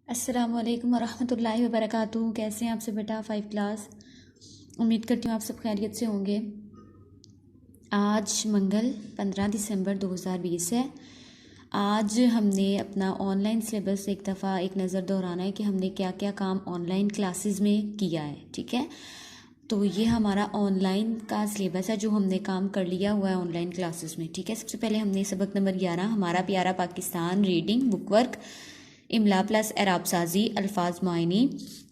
अस्सलामुअलैकुम वरहमतुल्लाहि वबरकातुहू। कैसे हैं आप सब बेटा? 5 क्लास। उम्मीद करती हूँ आप सब खैरियत से होंगे। आज मंगल 15 दिसंबर 2020 है। आज हमने अपना ऑनलाइन सिलेबस एक दफ़ा एक नज़र दोहराना है कि हमने क्या क्या काम ऑनलाइन क्लासेस में किया है। ठीक है, तो ये हमारा ऑनलाइन का सिलेबस है जो हमने काम कर लिया हुआ है ऑनलाइन क्लासेस में। ठीक है, सबसे पहले हमने सबक नंबर 11 हमारा प्यारा पाकिस्तान रीडिंग बुक वर्क, इमला प्लस एराब साजी, अल्फाज मायनी,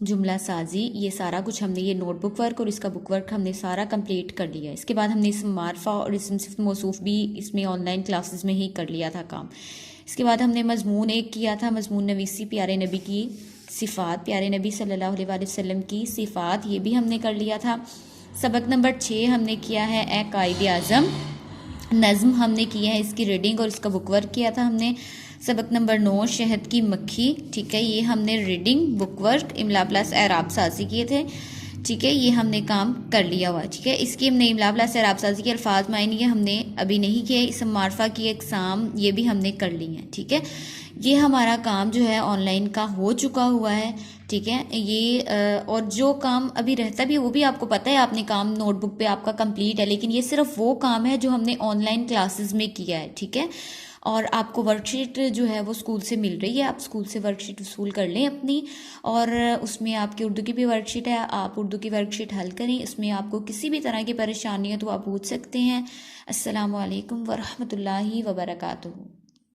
जुमला साजी, ये सारा कुछ हमने ये नोटबुक वर्क और इसका बुक वर्क हमने सारा कंप्लीट कर लिया है। इसके बाद हमने इसम मारफा और इसम सिफ्त मौसूफ भी इसमें ऑनलाइन क्लासेस में ही कर लिया था काम। इसके बाद हमने मजमून एक किया था, मजमून नवीसी प्यारे नबी की सिफ़ात, प्यारे नबी सल्लल्लाहु अलैहि वसल्लम की सिफ़ात, ये भी हमने कर लिया था। सबक नंबर 6 हमने किया है ए कायदे आज़म, नज़्म हमने किया है, इसकी रीडिंग और इसका बुक वर्क किया था हमने। सबक नंबर 9 शहद की मक्खी, ठीक है, ये हमने रीडिंग बुक वर्क इमला प्लस एराब साजी किए थे। ठीक है, ये हमने काम कर लिया हुआ है। ठीक है, इसकी हमने इमला प्लस एराब साजी के अल्फाज मायने हमने अभी नहीं किए, इसम मारफा की एग्ज़ाम ये भी हमने कर ली है। ठीक है, ये हमारा काम जो है ऑनलाइन का हो चुका हुआ है। ठीक है, ये और जो काम अभी रहता भी है वो भी आपको पता है, आपने काम नोटबुक पे आपका कंप्लीट है, लेकिन ये सिर्फ वो काम है जो हमने ऑनलाइन क्लासेस में किया है। ठीक है, और आपको वर्कशीट जो है वो स्कूल से मिल रही है, आप स्कूल से वर्कशीट वसूल कर लें अपनी, और उसमें आपकी उर्दू की भी वर्कशीट है, आप उर्दू की वर्कशीट हल करें। इसमें आपको किसी भी तरह की परेशानी है तो आप पूछ सकते हैं। अस्सलामु अलैकुम वरहमतुल्लाहि वबरकातुहू।